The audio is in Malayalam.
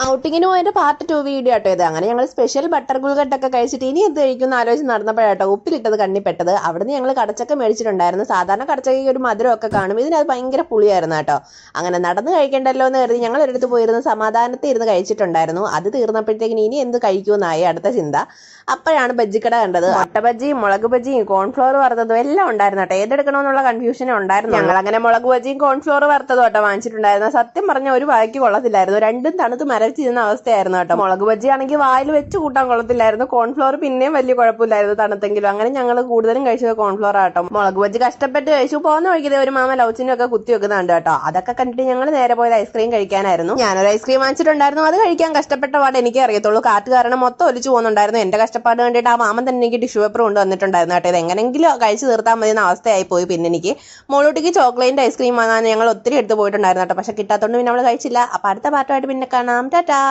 ഔട്ടിങ്ങിന് പോയതിന്റെ പാർട്ട് 2 വീഡിയോ ആട്ടോ ഇത്. അങ്ങനെ ഞങ്ങൾ സ്പെഷ്യൽ ബട്ടർ ഗുൾഗട്ടൊക്കെ കഴിച്ചിട്ട് ഇനി എന്ത് കഴിക്കുന്ന ആലോചിച്ച് നടന്നപ്പോഴാട്ടോ ഉപ്പിലിട്ടത് കണ്ണിപ്പെട്ടത്. അവിടുന്ന് ഞങ്ങൾ കടച്ചക്ക മേടിച്ചിട്ടുണ്ടായിരുന്നു. സാധാരണ കടച്ചക്കയ്ക്ക് ഒരു മധുരമൊക്കെ കാണും, ഇതിനത് ഭയങ്കര പുളിയായിരുന്നു കേട്ടോ. അങ്ങനെ നടന്ന് കഴിക്കണ്ടല്ലോ എന്ന് കരുതി ഞങ്ങൾ ഒരിടത്ത് പോയിരുന്ന് സമാധാനത്തിൽ ഇരുന്ന് കഴിച്ചിട്ടുണ്ടായിരുന്നു. അത് തീർന്നപ്പോഴത്തേക്കിന് ഇനി എന്ത് കഴിക്കുമെന്നായി അടുത്ത ചിന്ത. അപ്പോഴാണ് ബജ്ജിക്കട കണ്ടത്. മുട്ട ബജ്ജിയും മുളക് ബജ്ജിയും കോൺഫ്ലോർ വറുത്തതും എല്ലാം ഉണ്ടായിരുന്നു കേട്ടോ. ഏതെടുക്കണമെന്നുള്ള കൺഫ്യൂഷനും ഉണ്ടായിരുന്നു. ഞങ്ങൾ അങ്ങനെ മുളക് ബജ്ജിയും കോൺഫ്ലോർ വറുത്തതും കേട്ടോ വാങ്ങിച്ചിട്ടുണ്ടായിരുന്നു. സത്യം പറഞ്ഞ ഒരു വായിക്ക് കൊള്ളത്തില്ലായിരുന്നു, രണ്ടും തണുത്ത് മരവിച്ചിരുന്ന അവസ്ഥയായിരുന്നു കേട്ടോ. മുളക് ബജ്ജി ആണെങ്കിൽ വായിൽ വെച്ച് കൂട്ടാൻ കൊള്ളത്തില്ലായിരുന്നു, കോൺഫ്ലോർ പിന്നെയും വലിയ കുഴപ്പമില്ലായിരുന്നു തണുത്തെങ്കിലും. അങ്ങനെ ഞങ്ങൾ കൂടുതലും കഴിച്ചത് കോൺഫ്ലോർ ആട്ടോ. മുളക് ബജ്ജി കഷ്ടപ്പെട്ട് കഴിച്ചു. പോകുന്ന വഴിക്കത് ഒരു മാമ ലൗച്ചിനും ഒക്കെ കുത്തി വെക്കുന്നുണ്ട് കേട്ടോ. അതൊക്കെ കണ്ടിട്ട് ഞങ്ങൾ നേരെ പോയത് ഐസ്ക്രീം കഴിക്കാനായിരുന്നു. ഞാനൊരു ഐസ്ക്രീം വാങ്ങിച്ചിട്ടുണ്ടായിരുന്നു. അത് കഴിക്കാൻ കഷ്ടപ്പെട്ട പാട് എനിക്ക് അറിയത്തുള്ളൂ. കാറ്റ് കാരണം മൊത്തം ഒലിച്ചു പോകുന്നുണ്ടായിരുന്നു. എന്റെ കഷ്ടപ്പാട് കണ്ടിട്ട് ആ മാമൻ തന്നെ എനിക്ക് ടിഷ്യൂ പേപ്പർ കൊണ്ടുവന്നിട്ടുണ്ടായിരുന്നു കേട്ടോ. ഇത് എങ്ങനെങ്കിലും കഴിച്ച് തീർത്താൽ മതി എന്ന അവസ്ഥയായി പോയി. പിന്നെ എനിക്ക് മോളൂട്ടിക്ക് ചോക്ലേറ്റ് ഐസ്ക്രീം വാങ്ങാൻ ഞങ്ങൾ ഒത്തിരി എടുത്ത് പോയിട്ടുണ്ടായിരുന്നു കേട്ടോ. പക്ഷെ കിട്ടാത്തതുകൊണ്ട് പിന്നെ നമ്മൾ കഴിച്ചില്ല. അപ്പൊ അടുത്ത പാർട്ടുമായിട്ട് പിന്നെ കാണാം. ടാറ്റാ.